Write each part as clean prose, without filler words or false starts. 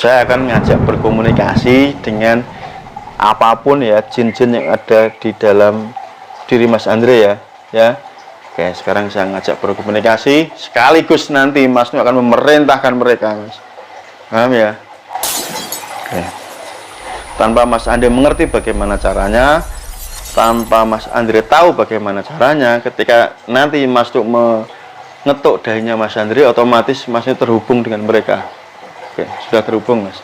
saya akan ngajak berkomunikasi dengan apapun ya, jin-jin yang ada di dalam diri Mas Andre ya. Oke, sekarang saya ngajak berkomunikasi sekaligus nanti Mas Nu akan memerintahkan mereka, Mas. Paham ya? Oke. Tanpa Mas Andre mengerti bagaimana caranya, tanpa Mas Andre tahu bagaimana caranya, ketika nanti Mas Nu mengetuk dahinya Mas Andre, otomatis Mas Nu terhubung dengan mereka. Oke, sudah terhubung, Mas.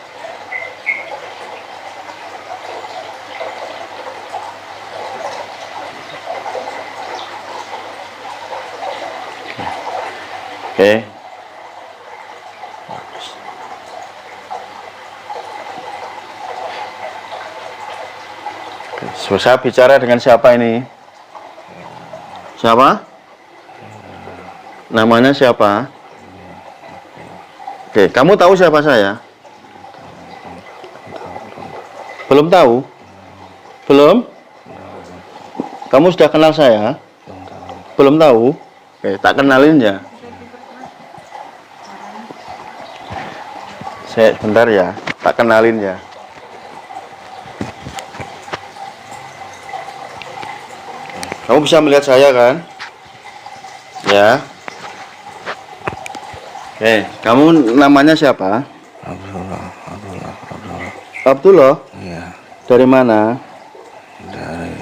Oke. Saya bicara dengan siapa ini? Siapa? Namanya siapa? Oke, kamu tahu siapa saya? Belum tahu? Belum? Kamu sudah kenal saya? Belum tahu? Oke, tak kenalin ya. Saya bentar ya, tak kenalin ya. Kamu bisa melihat saya kan? Ya. Oke, kamu namanya siapa? Abdullah. Abdullah? Iya. Dari mana? Dari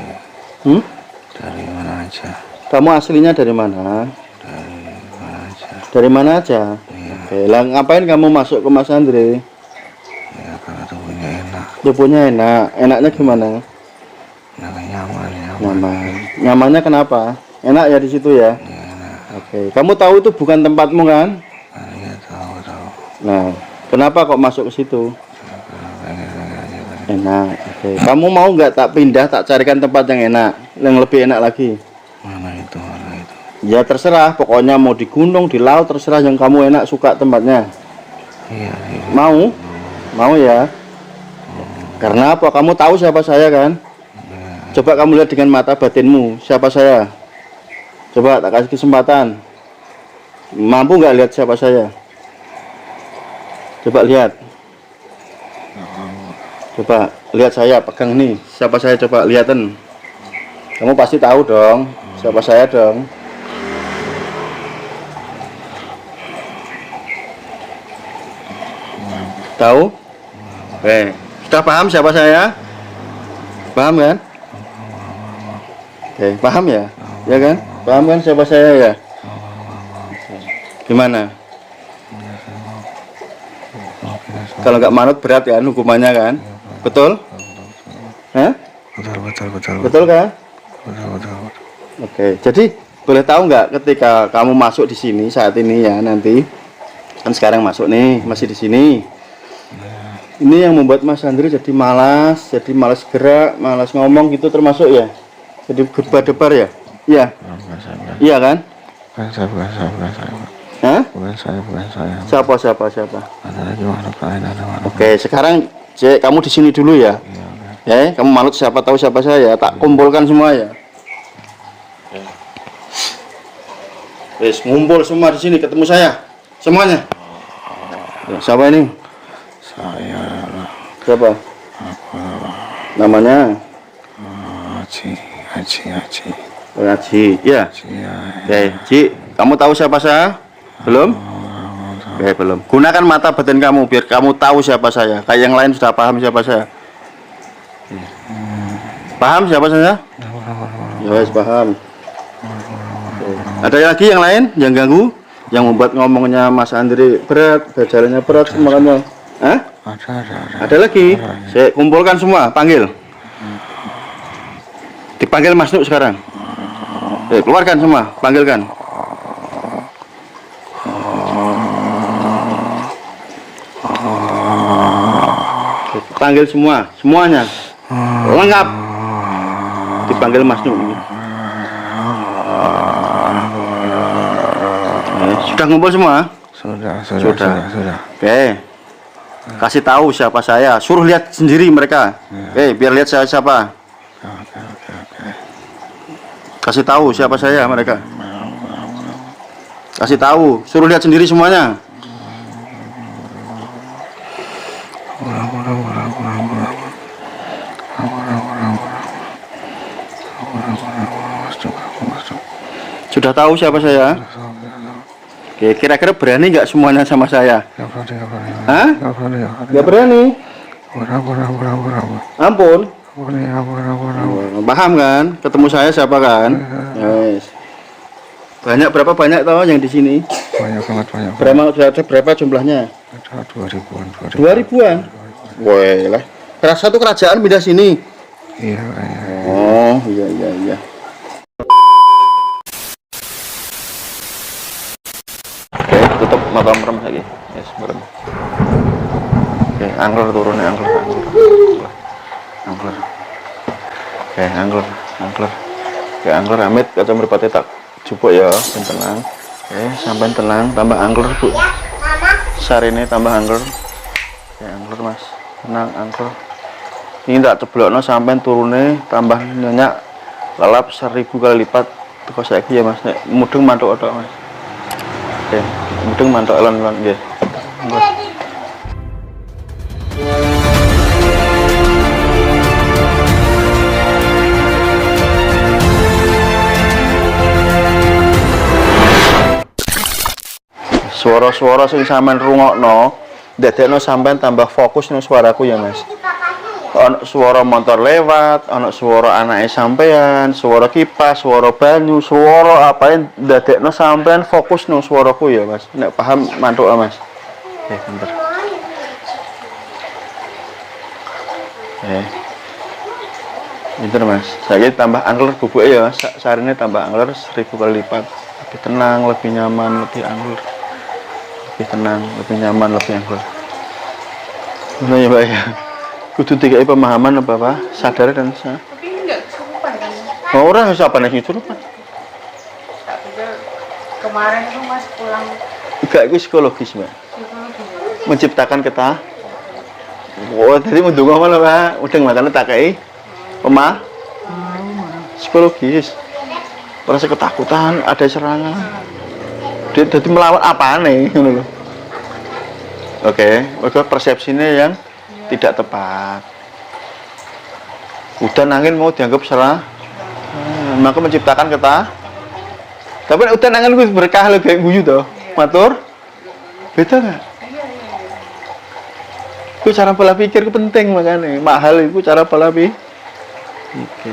mana aja. Kamu aslinya dari mana? Dari mana aja. Dari mana aja? Iya. Oke, lah ngapain kamu masuk ke Mas Andre? Ya karena tubuhnya enak. Tubuhnya enak. Enaknya gimana? Nyaman. Nyaman. Nyamannya kenapa? Enak ya di situ ya? Iya enak. Oke, kamu tahu itu bukan tempatmu kan? Iya tahu. Nah, kenapa kok masuk ke situ? Pengen aja. Enak. Oke, kamu mau nggak tak pindah, tak carikan tempat yang enak, yang lebih enak lagi? Mana itu. Ya terserah, pokoknya mau di gunung, di laut, terserah yang kamu enak, suka tempatnya. Iya. Mau? Mau ya? Karena apa? Kamu tahu siapa saya kan? Coba kamu lihat dengan mata batinmu, siapa saya? Coba tak kasih kesempatan. Mampu nggak lihat siapa saya? Coba lihat. Coba lihat saya, pegang nih. Siapa saya? Coba lihatin. Kamu pasti tahu dong, siapa saya dong. Tahu? Oke, sudah paham siapa saya? Paham kan? Oke, paham ya? Ya kan? Paham kan siapa saya ya? Gimana? Kalau nggak manut berat kan hukumannya kan? Betul? Hah? Betul. Betul kan? Betul. Oke, jadi boleh tahu nggak ketika kamu masuk di sini saat ini ya, nanti kan sekarang masuk nih, masih di sini. Ini yang membuat Mas Andre jadi malas gerak, malas ngomong gitu termasuk ya? Jadi berdebar ya? Iya. Iya kan? Bukan saya. Hah? Bukan saya. Siapa? Ada lagi makhluk lain, ada makhluk. Oke, sekarang kamu di sini dulu ya. Ya, kamu manut siapa tahu siapa saya, tak kumpulkan semua ya. Wes, ngumpul semua di sini ketemu saya. Semuanya. Ya, siapa ini? Saya Siapa? Namanya? Haji. Haji. Ya. Oke, Ji, kamu tahu siapa saya? Belum? Oke, belum. Gunakan mata batin kamu biar kamu tahu siapa saya. Kayak yang lain sudah paham siapa saya. Paham siapa saya? Ya, wes paham. Ada lagi yang lain yang ganggu, yang membuat ngomongnya Mas Andre berat, jalannya berat, makanya. Hah? Ada lagi. Saya kumpulkan semua, panggil. Dipanggil Mas Nu sekarang. Keluarkan semua, panggilkan. Panggil semua, semuanya lengkap. Dipanggil Mas Nu. Sudah ngumpul semua? Sudah. Oke. Kasih tahu siapa saya. Suruh lihat sendiri mereka. Oke, biar lihat saya siapa. Kasih tahu siapa saya mereka. Kasih tahu. Suruh lihat sendiri semuanya. Sudah tahu siapa saya? Oke, kira-kira berani nggak semuanya sama saya? Gak berani, gak berani. Hah? Gak berani, gak berani. Nggak berani? Ampun. Ampun. Paham kan? Ketemu saya siapa kan? Yes. Berapa banyak toh yang di sini? Banyak banget, banyak. Berapa jumlahnya? Ada 2000-an, 2000-an. Woi lah. Satu kerajaan pindah sini. Iya, iya. Oh, iya. Oke, tutup mata merem lagi. Yes, merem. Oke, angler turunnya angler. Oke, angler. Oke, angler Amit kaca merpati tak jupuk ya, ben tenang. Oke, sampean tenang, tambah angler, Bu. Sarine tambah angler. Oke, angler, Mas. Tenang, angler. Ini tak ceblokno sampean turune tambah nyenyak lelap 1000 kali lipat teko saiki ya, Mas. Nek mudeng mantuk tok, Mas. Oke, mudeng mantuk elon-elon nggih. Suara-suara sing sampean rungokno ndadekno sampean tambah fokus nang suaraku ya, Mas. Ono suara motor lewat, ono suara anake sampean, suara kipas, suara banyu, suara apae ndadekno sampean fokus nang suaraku ya, Mas. Nek paham mantuk lah, Mas. Oke, bentar. Pinter, Mas. Saya tambah angler bubuke ya, Mas. Sarine tambah angler 1000 kali lipat. Lebih tenang, lebih nyaman, lebih angler. Lebih tenang, lebih nyaman, lebih angler. Mana ya, Pak ya? Kudu dikai pemahaman apa, Pak? Sadar dan Tapi enggak kesurupan kan? oh, orang siapa nih kesurupan? Tak pikir kemarin itu Mas pulang Enggak, itu psikologis, Mbak. psikologi. Menciptakan ketah. Oh, tadi mau dungo mana, Pak? Udah makanya tak kai psikologis. Rasa ketakutan, ada serangan. Dia jadi melawan apa nih? Oke, persepsinya yang tidak tepat. Udan angin mau dianggap serah, maka menciptakan ketah. Tapi udan angin gue berkah lo kayak guyu toh, matur. Beda nggak? Itu cara pola pikir itu penting makanya mahal itu cara pola pikir. Oke.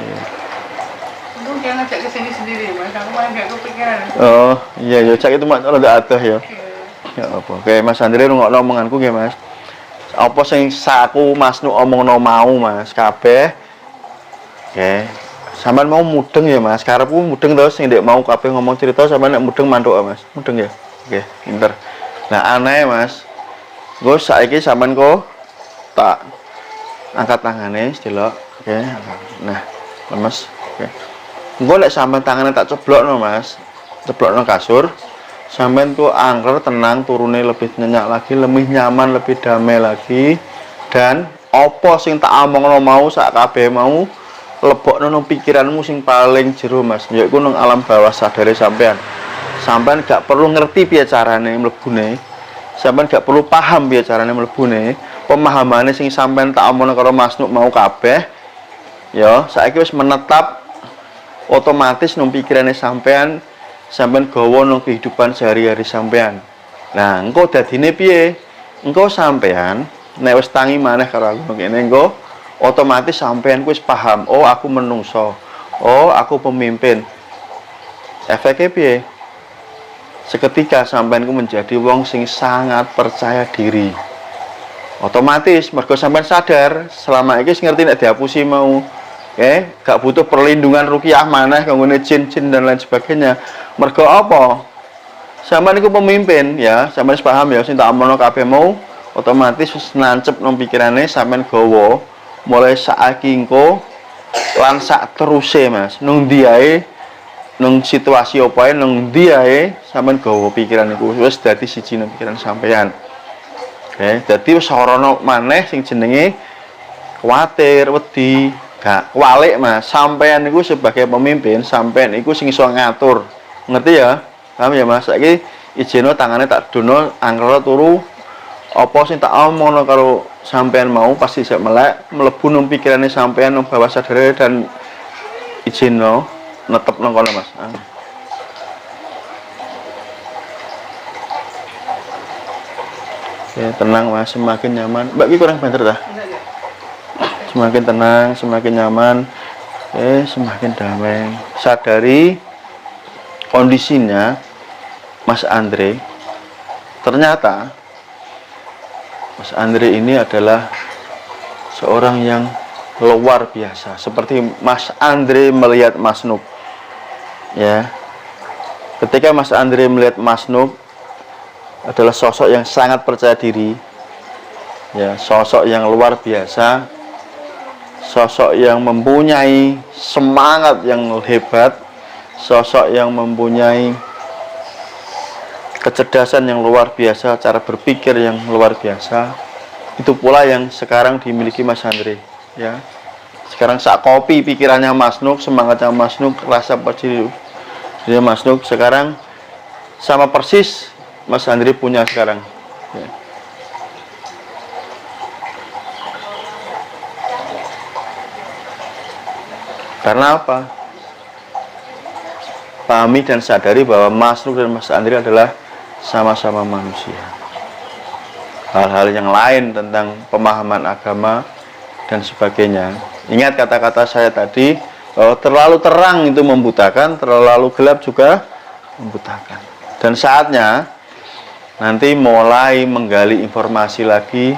Untung dia ngajak ke sini sendiri, Mas. Aku malah enggak kepikiran. Oh iya ya cak itu mak rada adoh ya. Ya apa? Oke Mas Andre rungokno omonganku nggih Mas. Apa sing saku Mas Nu omongno mau Mas kabeh. Oke. Sampeyan mau mudeng ya Mas. Karepku mudeng to sing ndek mau kabeh ngomong cerita sampeyan nek mudeng mantuk Mas. Mudeng ya. Oke, pinter. Nah aneh Mas. Gue saiki sampeyan kok tak angkat tangane delok. Oke. Nah, lemes. Oke. Engko nek sampeyan tangane tak ceblokno Mas. Ceblokno kasur. Sampeyan tuh angker tenang turune lebih nyenyak lagi, lebih nyaman, lebih damai lagi. Dan apa sing tak omongno mau sak kabeh mau lebokno nang pikiranmu sing paling jero Mas. Yaiku nang alam bawah sadare sampean. Sampean gak perlu ngerti piye carane mlebune. Sampean gak perlu paham piye carane mlebune. Pemahamane sing sampean tak omongno karo Mas Nuk mau kabeh ya saiki wis menetap otomatis nang pikirane sampean. Sampean gawa nang kehidupan sehari-hari sampean. Nah, engko dadine piye? Engko sampean nek wis tangi maneh karo aku ngene engko otomatis sampean wis paham, oh aku menungso. Oh, aku pemimpin. Efeknya piye? Seketika sampean ku menjadi wong sing sangat percaya diri. Otomatis mergo sampean sadar selama iki ngerti nek dihapusi mau gak butuh perlindungan rukiah maneh kanggone jin-jin dan lain sebagainya. Mergo apa? Sampeyan iku pemimpin ya, sampeyan paham ya sing tak omongno kabeh mau otomatis wis nancep nang pikirane sampeyan gawa mulai saiki engko lan sak teruse Mas. Nang ndi ae nang situasi apa ae nang ndi ae sampeyan gawa pikiran iku wis dadi siji nang pikiran sampeyan. Oke, dadi wis ora ono maneh sing jenenge kuwatir, wedi. Gak walik Mas, sampean niku sebagai pemimpin, sampean niku sing iso ngatur. Ngerti ya? Paham ya Mas? Saiki ijeno tangane tak dono angker turu apa sing tak omongno karo sampean mau pasti sik melek mlebu nang pikirane sampean nang bawah sadar dan ijeno netep nang kono Mas. Oke, tenang Mas, semakin nyaman. Mbak Ki kurang banter dah. Enggak ya? Semakin tenang, semakin nyaman, semakin damai. Sadari kondisinya Mas Andre. Ternyata Mas Andre ini adalah seorang yang luar biasa. Seperti Mas Andre melihat Mas Nuk. Ya. Ketika Mas Andre melihat Mas Nuk adalah sosok yang sangat percaya diri. Ya, sosok yang luar biasa. Sosok yang mempunyai semangat yang hebat, sosok yang mempunyai kecerdasan yang luar biasa, cara berpikir yang luar biasa. Itu pula yang sekarang dimiliki Mas Andre, ya. Sekarang sak kopi pikirannya Mas Nuk, semangatnya Mas Nuk, rasa percaya diri Mas Nuk sekarang sama persis Mas Andre punya sekarang, ya. Karena apa? Pahami dan sadari bahwa Mas Nuk dan Mas Andre adalah sama-sama manusia. Hal-hal yang lain tentang pemahaman agama dan sebagainya. Ingat kata-kata saya tadi, bahwa terlalu terang itu membutakan, terlalu gelap juga membutakan. Dan saatnya nanti mulai menggali informasi lagi,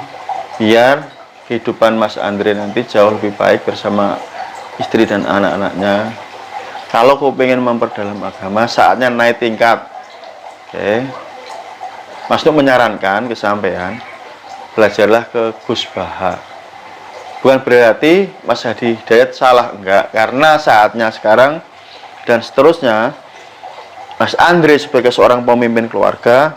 biar kehidupan Mas Andre nanti jauh lebih baik bersama istri dan anak-anaknya. Kalau kau pengen memperdalam agama, saatnya naik tingkat. Oke. Mas Nuk menyarankan ke sampean, belajarlah ke Gus Baha. Bukan berarti Mas Hadi Hidayat salah, enggak. Karena saatnya sekarang dan seterusnya, Mas Andre sebagai seorang pemimpin keluarga,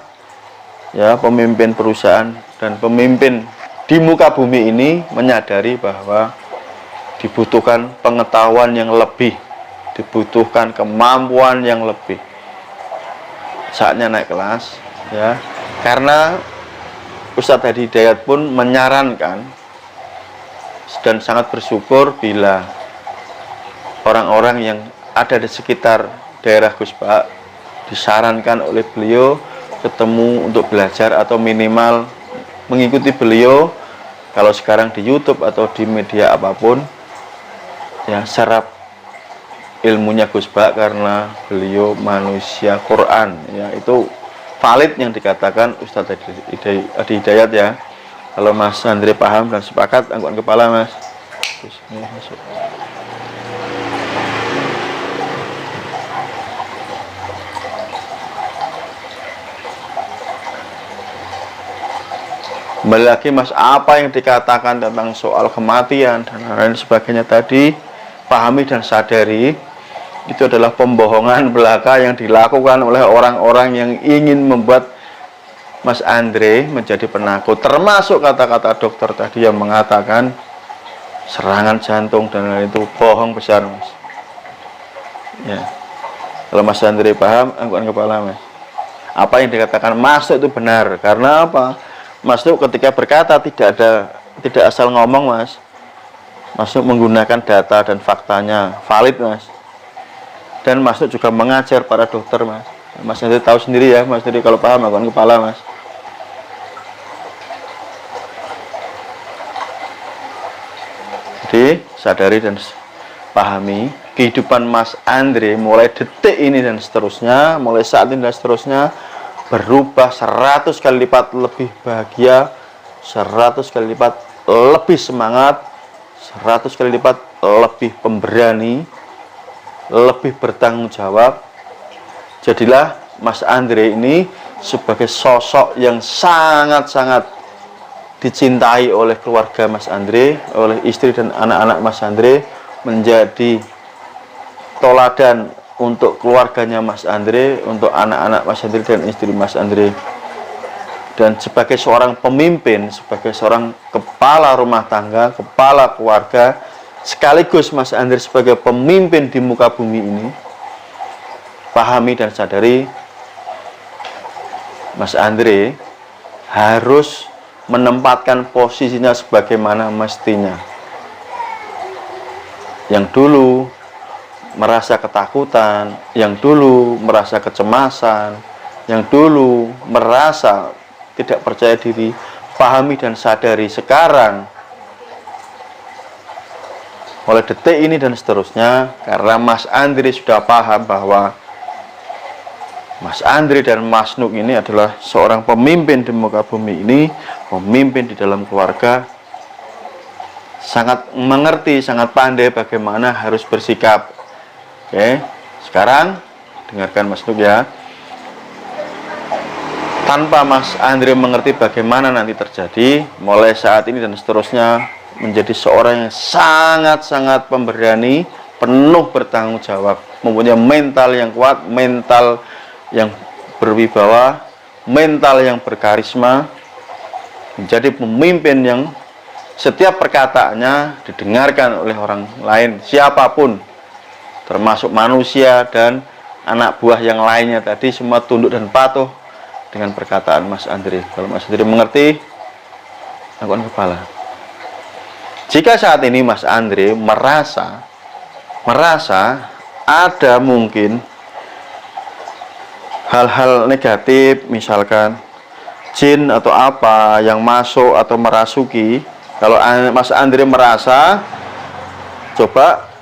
ya, pemimpin perusahaan dan pemimpin di muka bumi ini menyadari bahwa dibutuhkan pengetahuan yang lebih, dibutuhkan kemampuan yang lebih. Saatnya naik kelas, ya. Karena Ustadz Hadi Hidayat pun menyarankan dan sangat bersyukur bila orang-orang yang ada di sekitar daerah Gus Baha disarankan oleh beliau ketemu untuk belajar atau minimal mengikuti beliau, kalau sekarang di YouTube atau di media apapun, ya, serap ilmunya Gus Baha karena beliau manusia Quran, ya. Itu valid yang dikatakan Ustadz Hadi Hidayat, ya. Kalau Mas Andre paham dan sepakat, angkutan kepala Mas. Terus, ini masuk. Kembali lagi Mas, apa yang dikatakan tentang soal kematian dan lain sebagainya tadi, pahami dan sadari itu adalah pembohongan belaka yang dilakukan oleh orang-orang yang ingin membuat Mas Andre menjadi penakut. Termasuk kata-kata dokter tadi yang mengatakan serangan jantung dan lain itu bohong besar, Mas. Ya. Kalau Mas Andre paham, angkutan kepala Mas. Apa yang dikatakan Mas itu benar. Karena apa? Mas Nuk ketika berkata tidak asal ngomong, Mas. Mas Nuk menggunakan data dan faktanya valid, Mas. Dan Mas Nuk juga mengajar para dokter, Mas. Mas Andre tahu sendiri, ya, Mas. Jadi kalau paham, angkutan kepala Mas. Jadi sadari dan pahami kehidupan Mas Andre mulai detik ini dan seterusnya, mulai saat ini dan seterusnya berubah 100 kali lipat lebih bahagia, 100 kali lipat lebih semangat, 100 kali lipat lebih pemberani, lebih bertanggung jawab. Jadilah Mas Andre ini sebagai sosok yang sangat-sangat dicintai oleh keluarga Mas Andre, oleh istri dan anak-anak Mas Andre, menjadi toladan untuk keluarganya Mas Andre, untuk anak-anak Mas Andre dan istri Mas Andre. Dan sebagai seorang pemimpin, sebagai seorang kepala rumah tangga, kepala keluarga, sekaligus Mas Andre sebagai pemimpin di muka bumi ini, pahami dan sadari Mas Andre harus menempatkan posisinya sebagaimana mestinya. Yang dulu merasa ketakutan, yang dulu merasa kecemasan, yang dulu merasa tidak percaya diri, pahami dan sadari sekarang, mulai detik ini dan seterusnya, karena Mas Andri sudah paham bahwa Mas Andri dan Mas Nuk ini adalah seorang pemimpin di muka bumi ini, pemimpin di dalam keluarga, sangat mengerti, sangat pandai bagaimana harus bersikap. Oke, sekarang dengarkan Mas Nuk ya. Tanpa Mas Andri mengerti bagaimana nanti terjadi, mulai saat ini dan seterusnya, menjadi seorang yang sangat-sangat pemberani, penuh bertanggung jawab, mempunyai mental yang kuat, mental yang berwibawa, mental yang berkarisma, menjadi pemimpin yang setiap perkataannya didengarkan oleh orang lain, siapapun, termasuk manusia dan anak buah yang lainnya tadi, semua tunduk dan patuh dengan perkataan Mas Andri. Kalau Mas Andri mengerti, angkutkan kepala. Jika saat ini Mas Andri merasa ada mungkin hal-hal negatif, misalkan jin atau apa yang masuk atau merasuki, kalau Mas Andri merasa, coba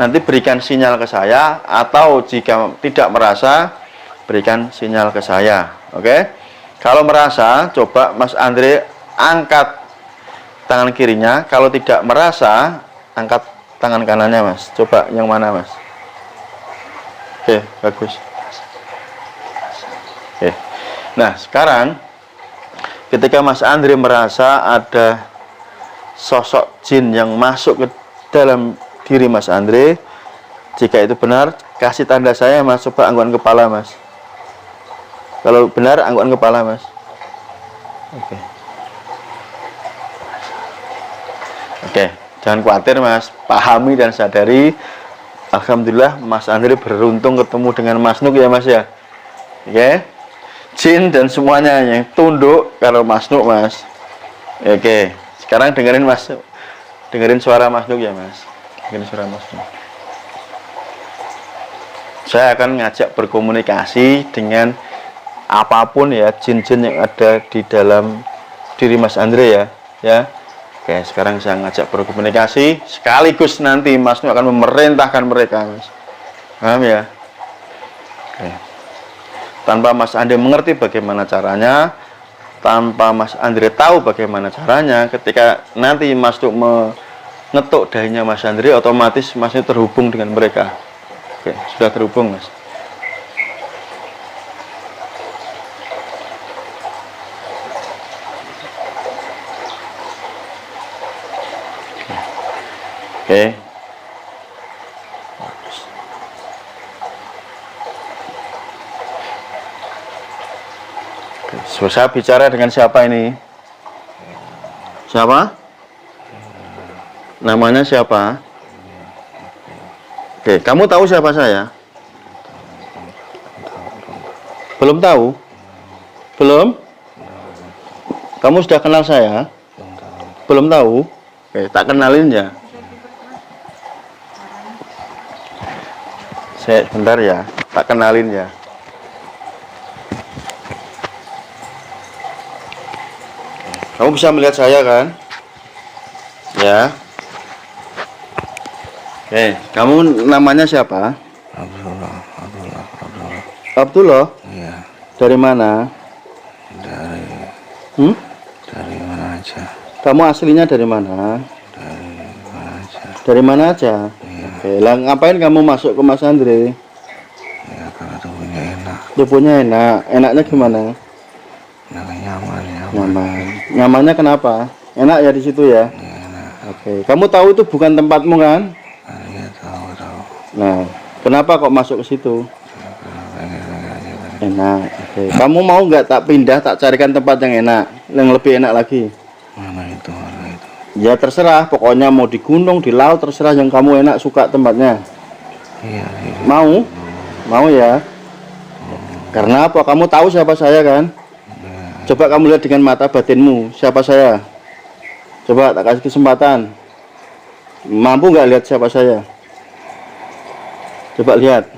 nanti berikan sinyal ke saya, atau jika tidak merasa, berikan sinyal ke saya. Oke? Kalau merasa, coba Mas Andri angkat tangan kirinya. Kalau tidak merasa, angkat tangan kanannya, Mas. Coba yang mana, Mas? Oke, bagus. Oke. Nah, sekarang ketika Mas Andri merasa ada sosok jin yang masuk ke dalam diri Mas Andri, jika itu benar, kasih tanda saya, Mas. Coba anggukan kepala, Mas. Kalau benar, anggukan kepala, Mas. Oke. Oke, jangan khawatir, Mas. Pahami dan sadari. Alhamdulillah, Mas Andri beruntung ketemu dengan Mas Nuk ya, Mas ya. Oke. Jin dan semuanya yang tunduk kalau Mas Nuk, Mas. Oke. Sekarang dengerin Mas. Dengerin suara Mas Nuk ya, Mas. Dengerin suara Mas Nuk. Saya akan ngajak berkomunikasi dengan apapun ya, jin-jin yang ada di dalam diri Mas Andri ya. Ya. Oke, sekarang saya ngajak berkomunikasi, sekaligus nanti Mas Nuk akan memerintahkan mereka, Mas. Paham ya? Oke. Tanpa Mas Andri mengerti bagaimana caranya, tanpa Mas Andri tahu bagaimana caranya, ketika nanti Mas Nuk mengetuk dahinya Mas Andri, otomatis Mas Nuk terhubung dengan mereka. Oke, sudah terhubung, Mas. Oke. Saya bicara dengan siapa ini? Siapa? Namanya siapa? Oke, kamu tahu siapa saya? Belum tahu? Belum? Kamu sudah kenal saya? Belum tahu? Oke, tak kenalin ya. Saya sebentar ya, tak kenalin ya. Kamu bisa melihat saya kan? Ya. Oke, kamu namanya siapa? Abdullah. Abdullah? Iya, Dari mana? dari mana aja. Kamu aslinya dari mana? Dari mana aja. Dari mana aja? Iya, Oke, lah ngapain kamu masuk ke Mas Andri? ya karena tubuhnya enak. Tubuhnya enak. Enaknya gimana? Enaknya nyaman. Nyaman. Nyamannya kenapa? Enak ya di situ ya? Iya, enak. Oke. Kamu tahu itu bukan tempatmu kan? Iya, tahu. Nah, kenapa kok masuk ke situ? Pengen aja kan. Enak. Oke. Kamu mau nggak tak pindah, tak carikan tempat yang enak, yang lebih enak lagi? Mana itu. Ya terserah. Pokoknya mau di gunung, di laut, terserah yang kamu enak suka tempatnya. Iya. Mau? Mau ya? Karena apa? Kamu tahu siapa saya kan? Coba kamu lihat dengan mata batinmu, siapa saya? Coba tak kasih kesempatan. Mampu nggak lihat siapa saya? Coba lihat.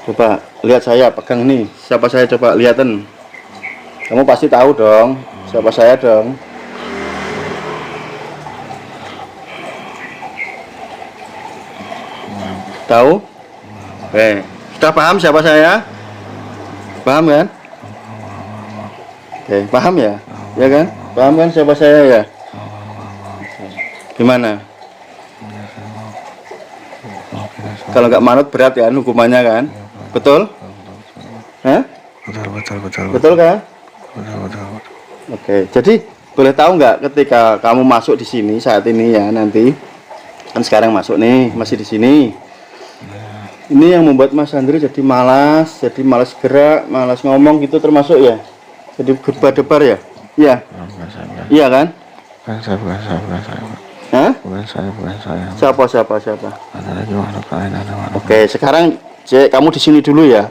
Coba lihat saya, pegang nih. Siapa saya? Coba lihatin. Kamu pasti tahu dong siapa saya dong. Tahu? Oke, sudah paham siapa saya? Paham kan? Oke, paham ya? Ya kan? Paham kan siapa saya ya? Gimana? Kalau nggak manut berat kan hukumannya kan? Betul? Hah? Betul kan? Oke, jadi boleh tahu nggak ketika kamu masuk di sini saat ini ya nanti kan sekarang masuk nih masih di sini. Ini yang membuat Mas Andri jadi malas gerak, malas ngomong gitu termasuk ya? Jadi berdebar ya? Iya. Iya kan? Bukan saya. Hah? Bukan saya. Siapa? Ada lagi makhluk lain, ada makhluk. Oke, sekarang Cek, kamu di sini dulu ya.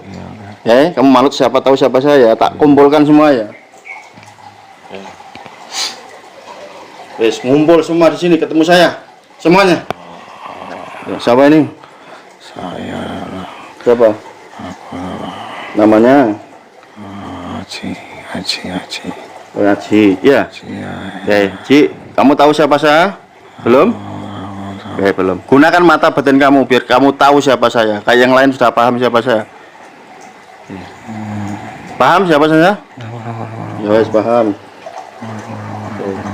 Ya, kamu manut siapa tahu siapa saya, tak kumpulkan semua ya. Wes, ngumpul semua di sini ketemu saya. Semuanya. Ya, siapa ini? Saya Siapa? Namanya? Haji. Oh, Haji. Ya. Oke, Ji, kamu tahu siapa saya? Belum? Oke, belum. Gunakan mata batin kamu biar kamu tahu siapa saya. Kayak yang lain sudah paham siapa saya. Paham siapa saya? Ya, wes paham.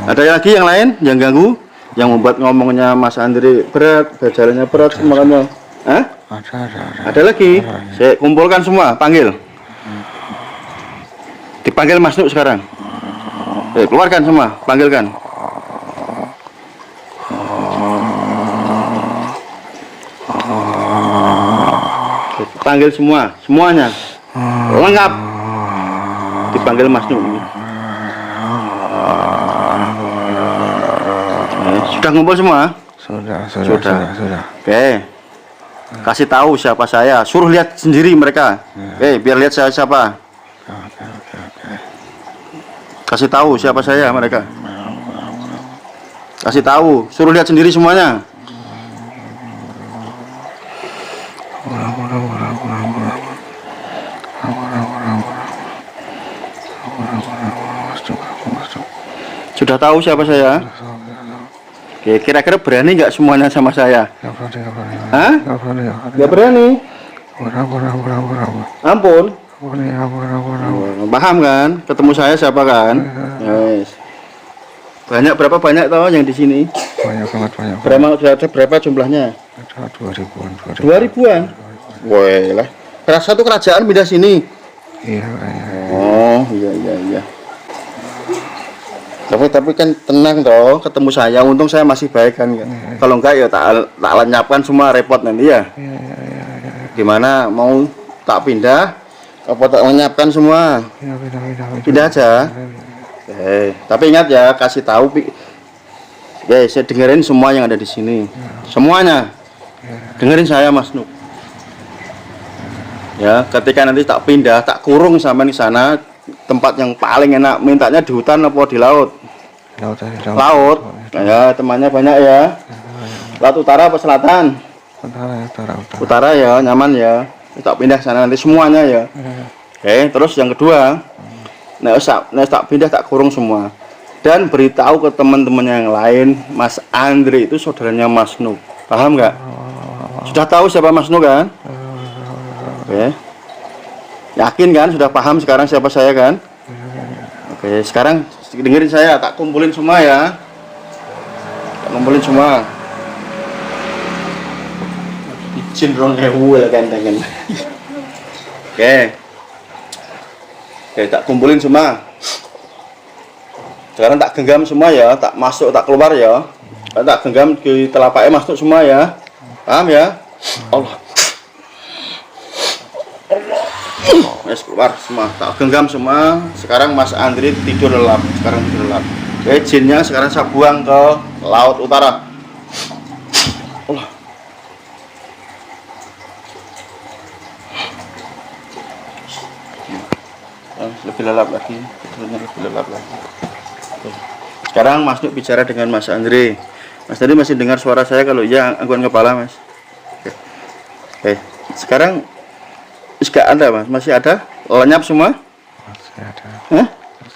Ada lagi yang lain yang ganggu, yang membuat ngomongnya Mas Andri berat, jalannya berat, makanya. Hah? Ada lagi. Saya kumpulkan semua, panggil. Dipanggil Mas Nuk sekarang. Keluarkan semua, panggilkan. Panggil semuanya lengkap. Dipanggil Mas Nuk. Sudah ngumpul semua? Sudah. Oke. Kasih tahu siapa saya. Suruh lihat sendiri mereka. Oke, biar lihat saya siapa. Kasih tahu siapa saya mereka. Kasih tahu. Suruh lihat sendiri semuanya. Sudah tahu siapa saya? Oke, kira-kira berani nggak semuanya sama saya? Hah? Nggak berani. Ampun. Paham kan? Ketemu saya siapa kan? Yes. Berapa banyak toh yang di sini? Banyak. Berapa jumlahnya? Ada 2000-an. 2000-an. Wah, lah. Satu kerajaan pindah sini. Iya. Oh, iya. Tapi kan tenang toh, ketemu saya. Untung saya masih baik kan. Kalau enggak ya tak lenyapkan semua repot nanti ya. Iya. Gimana mau tak pindah? Apa tak lenyapkan semua? Pindah aja. Tapi ingat ya, kasih tahu. Saya dengerin semua yang ada di sini. Semuanya. Dengerin saya Mas Nuk. Ya, ketika nanti tak pindah, tak kurung sampai di sana, tempat yang paling enak, mintanya di hutan apa di laut? Laut. Nah, ya, temannya banyak ya. Laut utara apa selatan? Utara ya, nyaman ya. Tak pindah sana nanti semuanya ya. Oke, terus yang kedua, tak pindah tak kurung semua. Dan beritahu ke teman-teman yang lain, Mas Andri itu saudaranya Mas Nuk. Paham nggak? Sudah tahu siapa Mas Nuk kan? Oke. Yakin kan? Sudah paham sekarang siapa saya kan? Oke, sekarang dengerin saya, tak kumpulin semua ya. Tak kumpulin semua. Izin rong ewu kan tangan. Oke, tak kumpulin semua. Sekarang tak genggam semua ya, tak masuk, tak keluar ya. Tak genggam di telapaknya masuk semua ya. Paham ya? Allah. Yes, keluar semua, tak genggam semua. Sekarang Mas Andri tidur lelap. Oke, jinnya sekarang saya buang ke laut utara. Allah. Lebih lelap lagi. Sekarang Mas Nuk bicara dengan Mas Andri. Mas Andri masih dengar suara saya? Kalau iya, angguan kepala Mas. Oke. Sekarang gak ada Mas, masih ada? Lenyap semua? Masih ada. Hah?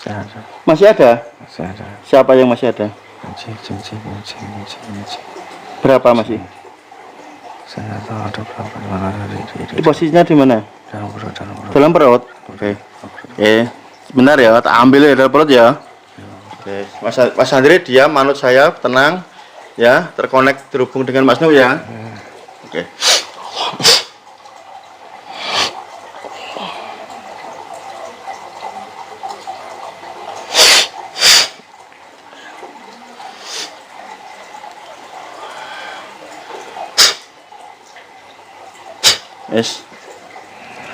Masih ada. Masih ada? Masih ada. Siapa yang masih ada? Kunci. Berapa masih? Saya tahu ada berapa di mana Di posisinya di mana? dalam perut. Dalam perut. Oke. Sebentar ya, tak ambil ya dalam perut ya. Oke. Mas Andre diam, manut saya, tenang. Ya, terkonek, terhubung dengan Mas Nuk ya. Oke. Yes.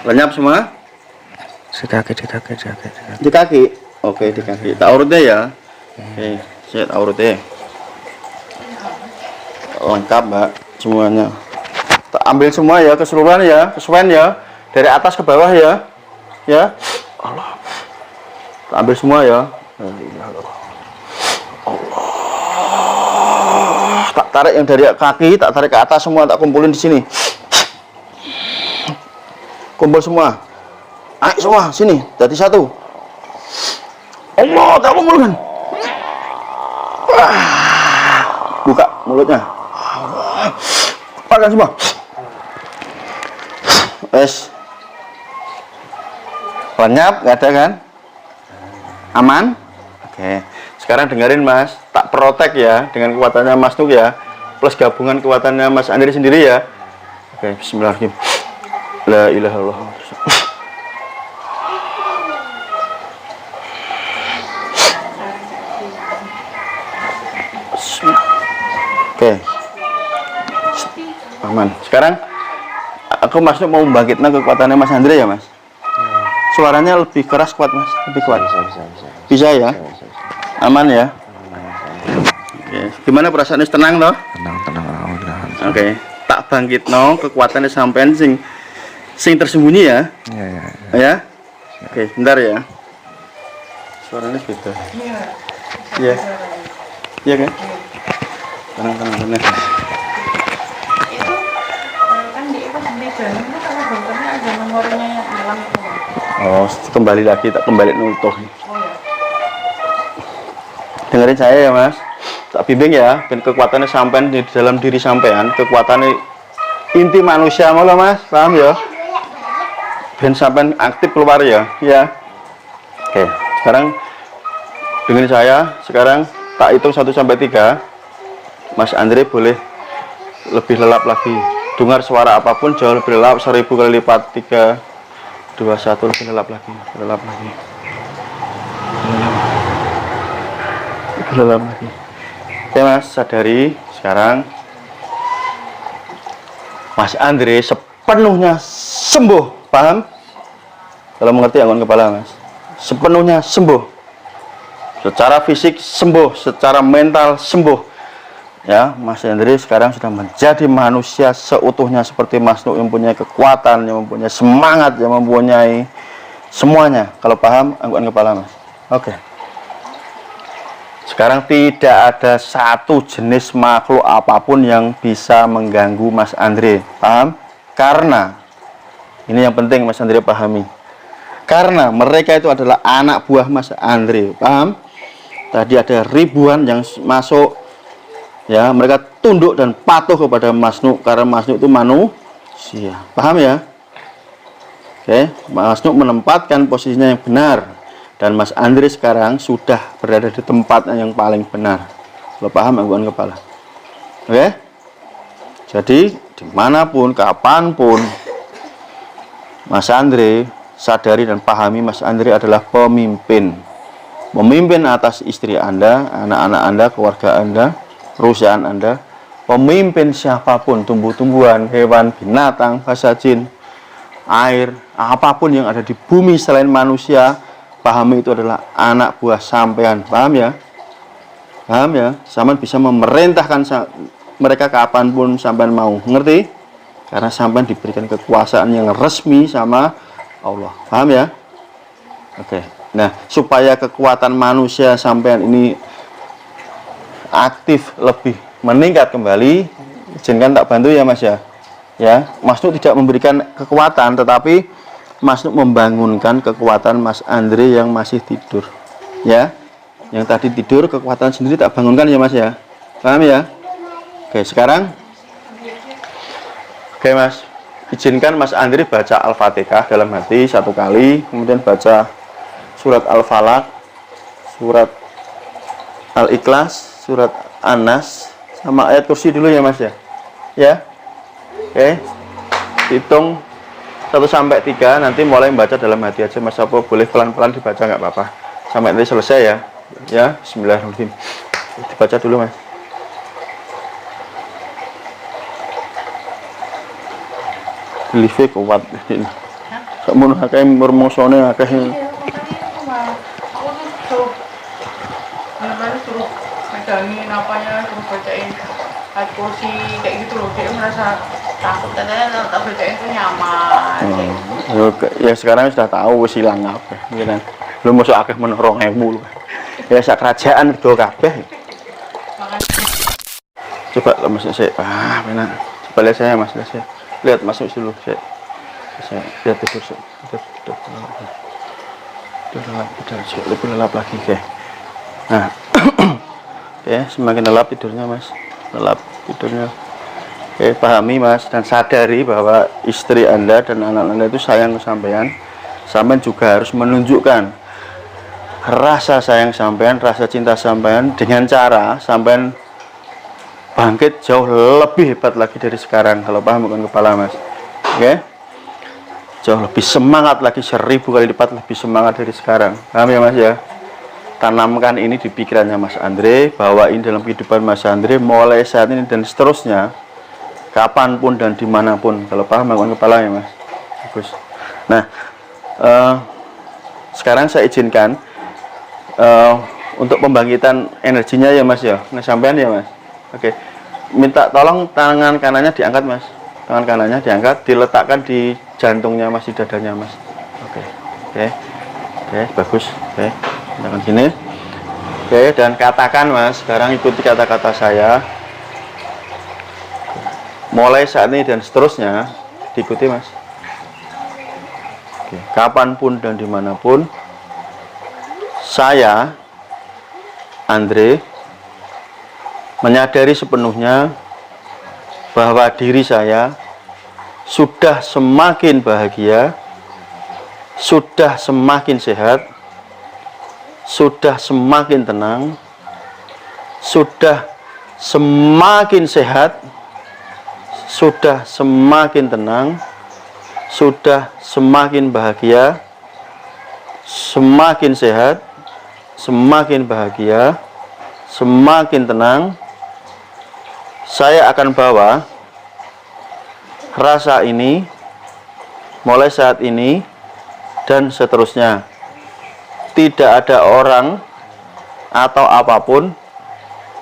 Lenyap semua? Di kaki. Di kaki? Oke, di kaki. Tak urutnya ya? Oke, saya tak urutnya. Lengkap, Mbak, semuanya. Tak ambil semua ya, keseluruhan ya, kesesuaian ya. Dari atas ke bawah ya. Ya. Allah. Tak ambil semua ya. Allah. Tak tarik yang dari kaki, tak tarik ke atas semua, tak kumpulin di sini. Kumpul semua. Ayo semua sini, jadi satu. Allah, tak kumpulkan. Buka mulutnya. Makan semua. Wes. Lenyap, nggak ada kan? Aman? Oke. Sekarang dengerin Mas, tak protek ya dengan kekuatannya Mas Nuk ya, plus gabungan kekuatannya Mas Andre sendiri ya. Oke, bismillahirrahmanirrahim. La ilaha illallah. Oke. Aman. Sekarang aku Mas Nuk mau membangkitkan kekuatannya Mas Andre ya, Mas. Suaranya lebih keras kuat, Mas. Lebih kuat. Bisa ya? Aman ya? Oke. Gimana perasaannya, tenang toh? Tenang. Alhamdulillah. Oke. Tak bangkitno kekuatannya sampean sing tersembunyi ya. Ya. Ya. Oke, bentar ya. Suaranya beda. Iya. Iya kan? Tenang. Itu kan di itu sendiri itu kalau dokternya ada nomornya yang dalam itu. Oh, kembali lagi, tak kembali nutuh. Oh ya. Dengerin saya ya, Mas. Tak bimbing ya, dan kekuatannya sampean di dalam diri sampean, kekuatannya inti manusia malah, Mas. Paham ya? Dan sampean aktif keluar ya. Ya. Oke, sekarang dengerin saya. Sekarang tak hitung 1 sampai 3. Mas Andre boleh lebih lelap lagi. Dengar suara apapun jauh lebih lelap, 1000 kali lipat. 3, 2, 1, lebih lelap lagi. Lelap lagi. Oke Mas, sadari sekarang Mas Andre sepenuhnya sembuh. Paham? Kalau mengerti anggun kepala Mas. Sepenuhnya sembuh. Secara fisik sembuh, secara mental sembuh. Ya, Mas Andre sekarang sudah menjadi manusia seutuhnya seperti Mas Nuk, yang mempunyai kekuatan, yang mempunyai semangat, yang mempunyai semuanya. Kalau paham, anggukan kepala Mas. Oke. Sekarang tidak ada satu jenis makhluk apapun yang bisa mengganggu Mas Andre. Paham? Karena ini yang penting Mas Andre pahami. Karena mereka itu adalah anak buah Mas Andre. Paham? Tadi ada ribuan yang masuk. Ya, mereka tunduk dan patuh kepada Mas Nuk karena Mas Nuk itu manusia. Paham ya? Oke, Mas Nuk menempatkan posisinya yang benar dan Mas Andre sekarang sudah berada di tempat yang paling benar. Lo paham angguan kepala? Oke? Jadi dimanapun, kapanpun, Mas Andre sadari dan pahami Mas Andre adalah pemimpin. Pemimpin atas istri Anda, anak-anak Anda, keluarga Anda, perusahaan Anda, pemimpin siapapun, tumbuh-tumbuhan, hewan, binatang, basa jin, air, apapun yang ada di bumi selain manusia, pahami itu adalah anak buah sampean. Paham ya? Paham ya? Sampean bisa memerintahkan mereka kapanpun sampean mau. Ngerti? Karena sampean diberikan kekuasaan yang resmi sama Allah. Paham ya? Oke. Nah, supaya kekuatan manusia sampean ini aktif lebih meningkat kembali, izinkan tak bantu ya Mas ya. Ya, Mas Nuk tidak memberikan kekuatan, tetapi Mas Nuk membangunkan kekuatan Mas Andre yang masih tidur. Ya, yang tadi tidur kekuatan sendiri tak bangunkan ya Mas ya. Paham ya? Oke, sekarang oke Mas, izinkan Mas Andri baca Al-Fatihah dalam hati 1 kali, kemudian baca surat Al-Falaq, surat Al-Ikhlas, surat An-Nas, sama ayat kursi dulu ya Mas ya. Ya. Oke. Hitung 1 sampai 3, nanti mulai membaca dalam hati aja Mas. Apa boleh pelan-pelan dibaca nggak apa-apa. Sampai nanti selesai ya. Ya, bismillahirrahmanirrahim. Dibaca dulu Mas. Live kuat. Sakmono akeh mermosone akeh. Iya, makanya itu mah. Aku tuh suruh bener-bener suruh megangin apanya, suruh bacain ayat kursi kayak gitu loh. Dia merasa takut, katanya tak bacain tuh nyaman. Ya sekarang sudah tahu wis ilang kabeh, ya kan. Belum masuk akeh men 2000. Ya sak kerajaan do kabeh. Makanya Coba Mas saya. Benar. Coba lihat saya Mas, lihat saya. Lihat masuk dulu saya lihat tidur saya. Tidur lebih lelap lagi oke. Nah oke, semakin lelap tidurnya Mas, lelap tidurnya. Oke, pahami Mas dan sadari bahwa istri Anda dan anak Anda itu sayang ke sampean. Sampean juga harus menunjukkan rasa sayang sampean, rasa cinta sampean dengan cara sampean bangkit jauh lebih hebat lagi dari sekarang. Kalau paham bukan kepala Mas. Oke, jauh lebih semangat lagi, 1000 kali lipat lebih semangat dari sekarang. Paham ya Mas ya? Tanamkan ini di pikirannya Mas Andre, bawain dalam kehidupan Mas Andre mulai saat ini dan seterusnya, kapanpun dan dimanapun. Kalau paham bukan kepala ya Mas. Bagus. Nah, sekarang saya izinkan untuk pembangkitan energinya ya Mas ya. Nah, sampean ya Mas. Oke, minta tolong tangan kanannya diangkat Mas. Tangan kanannya diangkat, diletakkan di jantungnya Mas, di dadanya Mas. Oke, bagus. Oke, tangan sini. Oke, dan katakan Mas, sekarang ikuti kata-kata saya. Mulai saat ini dan seterusnya, diikuti Mas. Oke, kapanpun dan dimanapun, saya, Andre, menyadari sepenuhnya bahwa diri saya sudah semakin bahagia, sudah semakin sehat, sudah semakin tenang, sudah semakin sehat, sudah semakin tenang, sudah semakin bahagia, semakin sehat, semakin bahagia, semakin tenang. Saya akan bawa rasa ini mulai saat ini dan seterusnya. Tidak ada orang atau apapun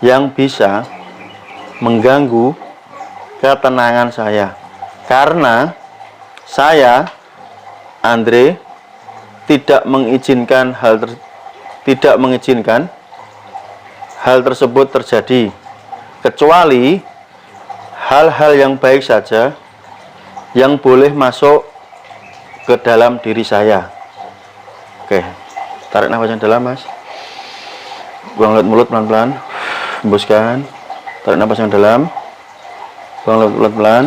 yang bisa mengganggu ketenangan saya, karena saya, Andre, tidak mengizinkan hal tersebut terjadi, kecuali hal-hal yang baik saja yang boleh masuk ke dalam diri saya. Oke, tarik nafas yang dalam Mas, buang lewat mulut pelan-pelan, hembuskan, tarik nafas yang dalam, buang lewat mulut pelan,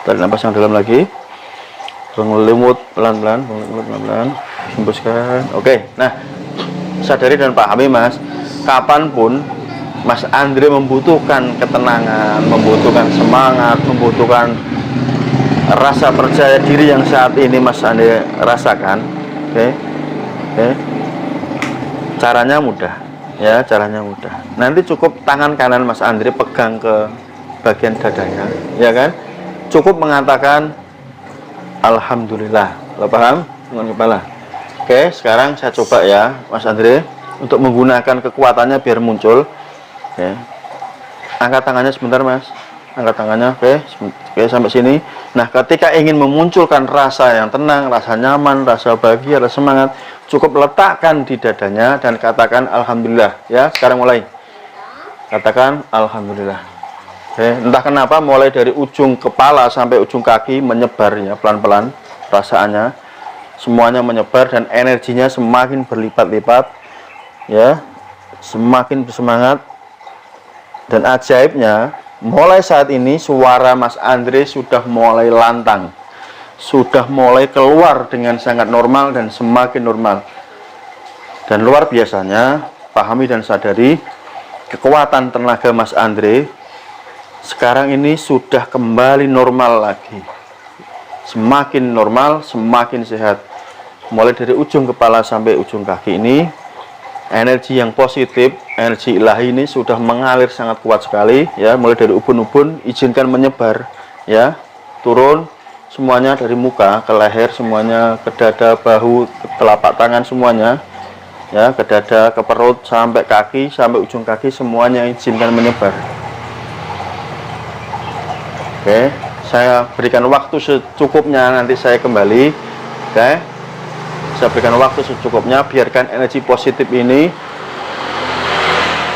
tarik nafas yang dalam lagi, buang lewat pelan-pelan, buang lewat mulut pelan-pelan, hembuskan. Oke, nah sadari dan pahami Mas, kapanpun Mas Andre membutuhkan ketenangan, membutuhkan semangat, membutuhkan rasa percaya diri yang saat ini Mas Andre rasakan. Oke. Caranya mudah ya, caranya mudah. Nanti cukup tangan kanan Mas Andre pegang ke bagian dadanya, ya kan? Cukup mengatakan alhamdulillah. Lo paham dengan kepala? Oke, sekarang saya coba ya Mas Andre untuk menggunakan kekuatannya biar muncul. Oke. Angkat tangannya sebentar Mas. Angkat tangannya. Oke, sampai sini. Nah, ketika ingin memunculkan rasa yang tenang, rasa nyaman, rasa bahagia, rasa semangat, cukup letakkan di dadanya dan katakan alhamdulillah. Ya, sekarang mulai. Katakan alhamdulillah. Oke, entah kenapa mulai dari ujung kepala sampai ujung kaki menyebar ya, pelan-pelan perasaannya. semuanya menyebar dan energinya semakin berlipat-lipat, ya, semakin bersemangat. Dan ajaibnya, mulai saat ini suara Mas Andre sudah mulai lantang, sudah mulai keluar dengan sangat normal dan semakin normal. Dan luar biasanya, pahami dan sadari, kekuatan tenaga Mas Andre sekarang ini sudah kembali normal lagi. Semakin normal, semakin sehat. Mulai dari ujung kepala sampai ujung kaki ini, energi yang positif, energi ilahi ini sudah mengalir sangat kuat sekali, ya. Mulai dari ubun-ubun, izinkan menyebar, ya, turun semuanya dari muka ke leher, semuanya ke dada, bahu, ke telapak tangan, semuanya, ya, ke dada, ke perut, sampai kaki, sampai ujung kaki, semuanya izinkan menyebar. Oke, saya berikan waktu secukupnya, nanti saya kembali. Oke, saya berikan waktu secukupnya, biarkan energi positif ini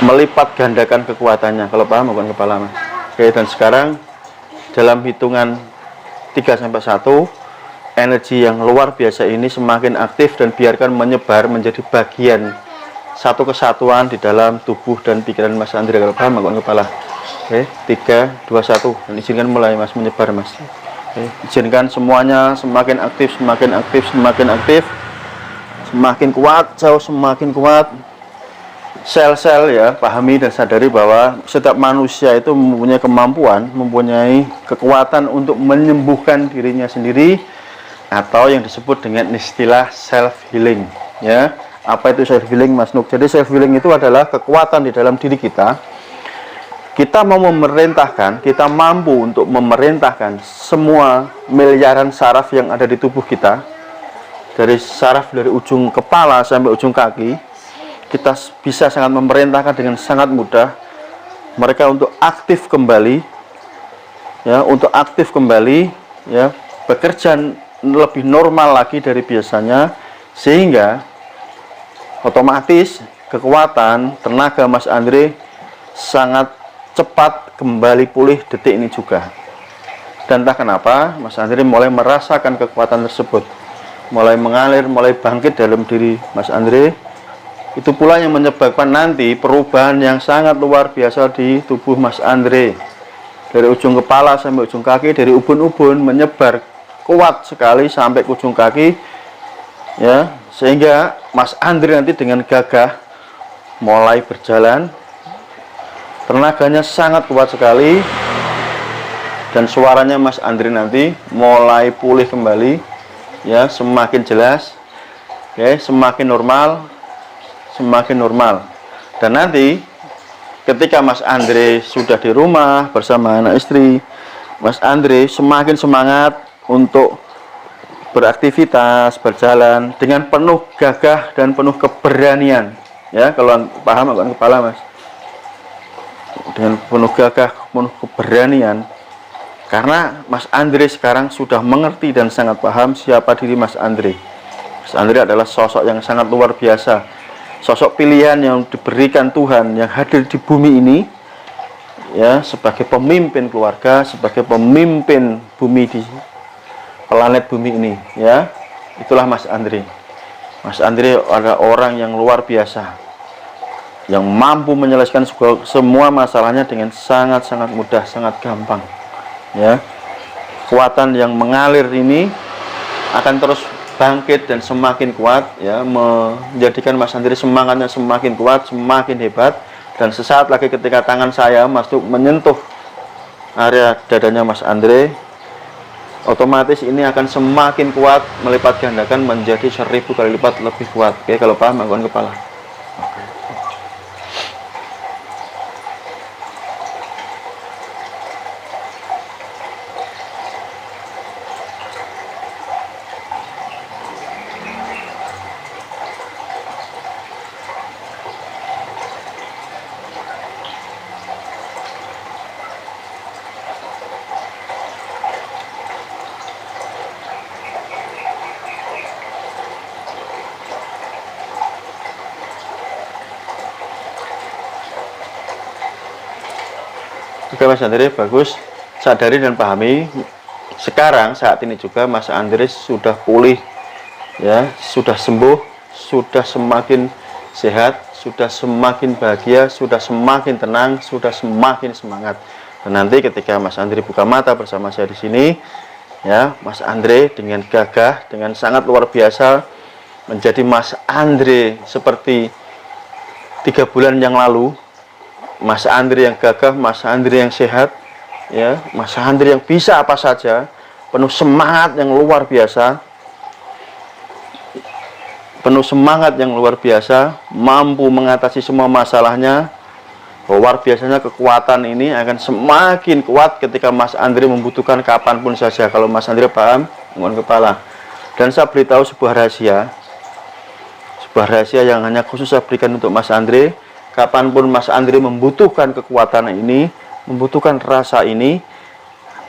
melipat gandakan kekuatannya. Kalau paham, bukan kepala, Mas. Oke, dan sekarang dalam hitungan 3-1, energi yang luar biasa ini semakin aktif dan biarkan menyebar menjadi bagian satu kesatuan di dalam tubuh dan pikiran Mas Andre. Kalau paham, bukan kepala. Oke, 3, 2, 1, dan izinkan mulai, Mas, menyebar, Mas. Oke, izinkan semuanya semakin aktif, semakin aktif, semakin aktif, semakin kuat, jauh semakin kuat. Sel-sel, ya, pahami dan sadari bahwa setiap manusia itu mempunyai kemampuan, mempunyai kekuatan untuk menyembuhkan dirinya sendiri, atau yang disebut dengan istilah self healing, ya. Apa itu self healing, Mas Nuk? Jadi self healing itu adalah kekuatan di dalam diri kita. Kita mau memerintahkan, kita mampu untuk memerintahkan semua miliaran saraf yang ada di tubuh kita, dari saraf dari ujung kepala sampai ujung kaki. Kita bisa sangat memerintahkan dengan sangat mudah mereka untuk aktif kembali, ya, untuk aktif kembali, ya, bekerja lebih normal lagi dari biasanya, sehingga otomatis kekuatan tenaga Mas Andre sangat cepat kembali pulih detik ini juga. Dan entah kenapa Mas Andre mulai merasakan kekuatan tersebut, mulai mengalir, mulai bangkit dalam diri Mas Andre. Itu pula yang menyebabkan nanti perubahan yang sangat luar biasa di tubuh Mas Andre, dari ujung kepala sampai ujung kaki, dari ubun-ubun menyebar kuat sekali sampai ke ujung kaki, ya, sehingga Mas Andre nanti dengan gagah mulai berjalan. Tenaganya sangat kuat sekali, dan suaranya Mas Andre nanti mulai pulih kembali, ya, semakin jelas, oke, semakin normal, semakin normal. Dan nanti ketika Mas Andre sudah di rumah bersama anak istri, Mas Andre semakin semangat untuk beraktivitas, berjalan dengan penuh gagah dan penuh keberanian, ya. Kalau paham, bukan kepala, Mas, dengan penuh gagah, penuh keberanian, karena Mas Andre sekarang sudah mengerti dan sangat paham siapa diri Mas Andre. Mas Andre adalah sosok yang sangat luar biasa, sosok pilihan yang diberikan Tuhan yang hadir di bumi ini, ya, sebagai pemimpin keluarga, sebagai pemimpin bumi di planet bumi ini, ya. Itulah Mas Andre. Mas Andre adalah orang yang luar biasa, yang mampu menyelesaikan semua masalahnya dengan sangat-sangat mudah, sangat gampang, ya. Kekuatan yang mengalir ini akan terus bangkit dan semakin kuat, ya, menjadikan Mas Andre semangatnya semakin kuat, semakin hebat. Dan sesaat lagi ketika tangan saya masuk menyentuh area dadanya Mas Andre, otomatis ini akan semakin kuat, melipat gandakan menjadi 1000 kali lipat lebih kuat. Oke, kalau paham, angguan kepala. Oke, Mas Andre, bagus. Sadari dan pahami, sekarang saat ini juga Mas Andre sudah pulih ya, sudah sembuh, sudah semakin sehat, sudah semakin bahagia, sudah semakin tenang, sudah semakin semangat. Dan nanti ketika Mas Andre buka mata bersama saya di sini, ya, Mas Andre dengan gagah, dengan sangat luar biasa menjadi Mas Andre seperti 3 bulan yang lalu. Mas Andre yang gagah, Mas Andre yang sehat, ya, Mas Andre yang bisa apa saja, penuh semangat yang luar biasa, penuh semangat yang luar biasa, mampu mengatasi semua masalahnya. Luar biasanya kekuatan ini akan semakin kuat ketika Mas Andre membutuhkan kapanpun saja. Kalau Mas Andre paham, mohon kepala. Dan saya beritahu sebuah rahasia yang hanya khusus saya berikan untuk Mas Andre. Kapanpun Mas Andre membutuhkan kekuatan ini, membutuhkan rasa ini,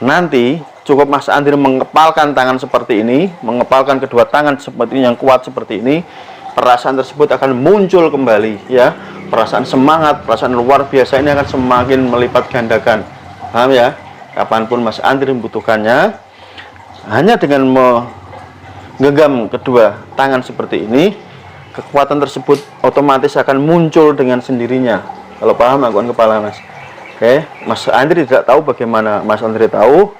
nanti cukup Mas Andre mengepalkan tangan seperti ini, mengepalkan kedua tangan seperti ini yang kuat seperti ini, perasaan tersebut akan muncul kembali, ya. Perasaan semangat, perasaan luar biasa ini akan semakin melipat gandakan. Paham ya? Kapanpun Mas Andre membutuhkannya, hanya dengan menggenggam kedua tangan seperti ini, kekuatan tersebut otomatis akan muncul dengan sendirinya. Kalau paham, angguan kepala Mas. Oke, Mas Andre tidak tahu bagaimana Mas Andre tahu.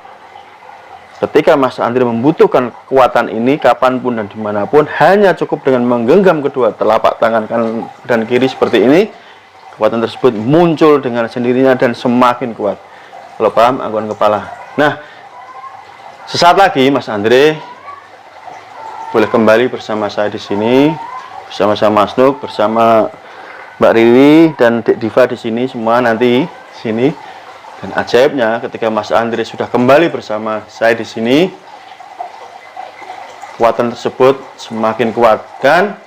Ketika Mas Andre membutuhkan kekuatan ini kapanpun dan dimanapun, hanya cukup dengan menggenggam kedua telapak tangan kanan dan kiri seperti ini, kekuatan tersebut muncul dengan sendirinya dan semakin kuat. Kalau paham, angguan kepala. Nah, sesaat lagi Mas Andre boleh kembali bersama saya di sini, bersama Mas Nuk, bersama Mbak Riri dan Dek Diva di sini semua nanti sini. Dan ajaibnya ketika Mas Andre sudah kembali bersama saya di sini, kekuatan tersebut semakin kuat dan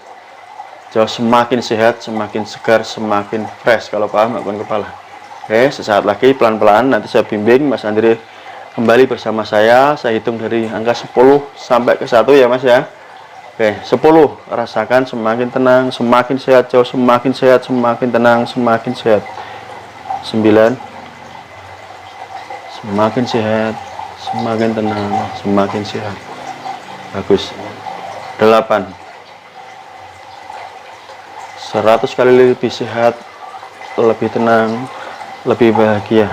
jauh semakin sehat, semakin segar, semakin fresh. Kalau paham, angguan kepala. Oke, sesaat lagi pelan-pelan nanti saya bimbing Mas Andre kembali bersama saya. Saya hitung dari angka 10 sampai ke 1 ya Mas ya. Oke, 10 rasakan semakin tenang, semakin sehat, jauh semakin sehat, semakin tenang, semakin sehat. 9, semakin sehat, semakin tenang, semakin sehat. Bagus. 8, 100 kali lebih sehat, lebih tenang, lebih bahagia.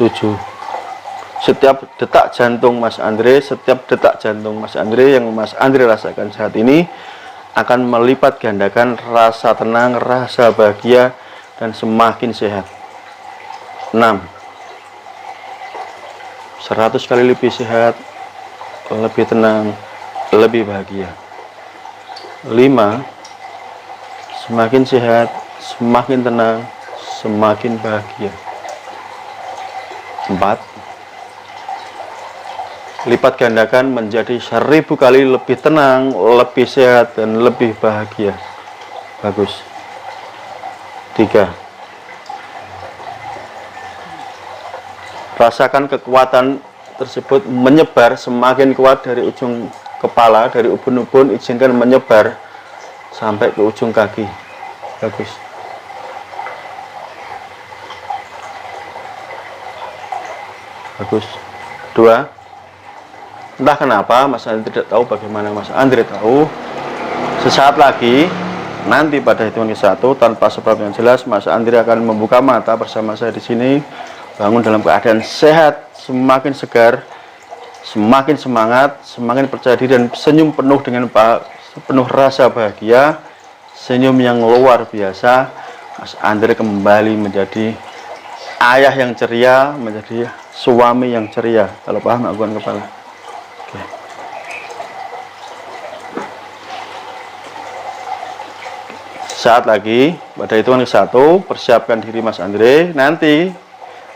7, setiap detak jantung Mas Andre, setiap detak jantung Mas Andre yang Mas Andre rasakan saat ini akan melipat gandakan rasa tenang, rasa bahagia, dan semakin sehat. 6, 100 kali lebih sehat, lebih tenang, lebih bahagia. 5, semakin sehat, semakin tenang, semakin bahagia. 4, lipat gandakan menjadi 1000 kali lebih tenang, lebih sehat, dan lebih bahagia. Bagus. 3, rasakan kekuatan tersebut menyebar semakin kuat dari ujung kepala, dari ubun-ubun, izinkan menyebar sampai ke ujung kaki. Bagus. Bagus. 2, entah kenapa Mas Andre tidak tahu, bagaimana Mas Andre tahu, sesaat lagi nanti pada hitungan ke 1 tanpa sebab yang jelas Mas Andre akan membuka mata bersama saya di sini, bangun dalam keadaan sehat, semakin segar, semakin semangat, semakin percaya diri, dan senyum penuh dengan penuh rasa bahagia, senyum yang luar biasa. Mas Andre kembali menjadi ayah yang ceria, menjadi suami yang ceria. Kalau paham, angguan kepala. Oke. Saat lagi pada hitungan ke 1, persiapkan diri Mas Andre.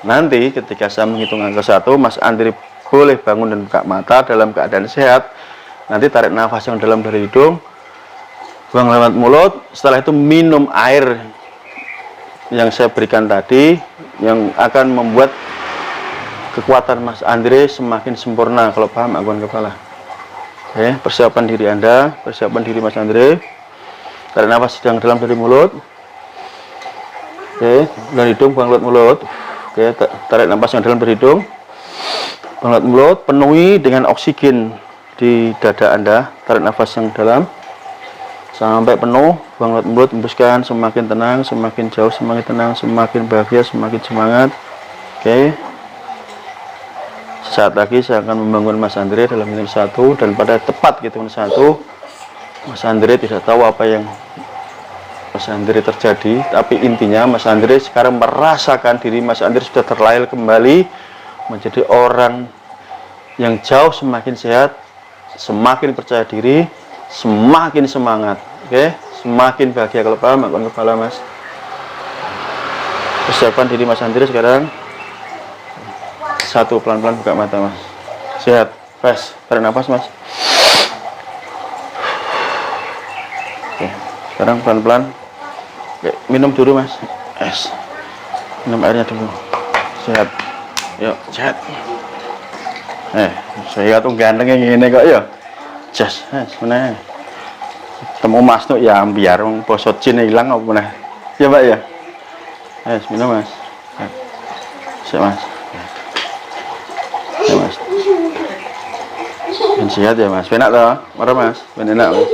Nanti ketika saya menghitung angka 1, Mas Andre boleh bangun dan buka mata dalam keadaan sehat. Nanti tarik nafas yang dalam dari hidung, buang lewat mulut. Setelah itu minum air yang saya berikan tadi, yang akan membuat kekuatan Mas Andre semakin sempurna. Kalau paham, angguan kepala. Oke, persiapan diri Anda, persiapan diri Mas Andre. Tarik nafas yang dalam dari mulut. Oke, dari hidung, buang lewat mulut. Oke, tarik nafas yang dalam dari hidung, buang lewat mulut. Penuhi dengan oksigen di di dada Anda. Tarik nafas yang dalam sampai penuh, buang lewat mulut, hembuskan. Semakin tenang, semakin jauh, semakin tenang, semakin bahagia, semakin semangat. Oke. Sesaat lagi saya akan membangun Mas Andre dalam hitungan 1, dan pada tepat hitungan 1 Mas Andre tidak tahu apa yang Mas Andre terjadi, tapi intinya Mas Andre sekarang merasakan diri Mas Andre sudah terlahir kembali menjadi orang yang jauh semakin sehat, semakin percaya diri, semakin semangat. Oke, semakin bahagia. Kalau paham, angkat kepala Mas. Persiapkan diri Mas Andre sekarang. 1, pelan-pelan buka mata Mas. Sehat, fresh. Tarik nafas Mas. Oke, sekarang pelan-pelan. Oke, minum dulu Mas. Es. Minum airnya dulu. Sehat. Yuk, sehat. Saya tuh ganteng yang gini kok ya. Jas, sebenarnya. Temu Mas tuh ya biar bosot Cina hilang apa nah. Ya Pak ya. Minum Mas. Sehat Mas. Ya Mas. Ben sehat ya Mas. Enak toh? Marah Mas. Ben enak Mas.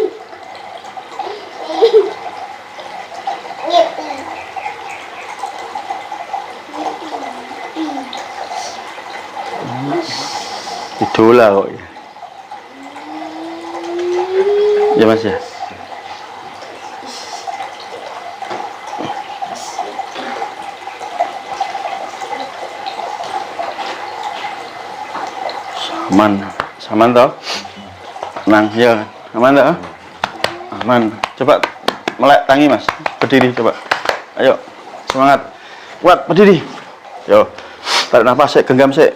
Idola kok ya. Ya Mas ya. Aman toh? Tenang ya, aman toh? Aman. Coba melek tangi Mas. Berdiri coba. Ayo, semangat. Kuat berdiri. Yo. Tarik nafas, genggam sik.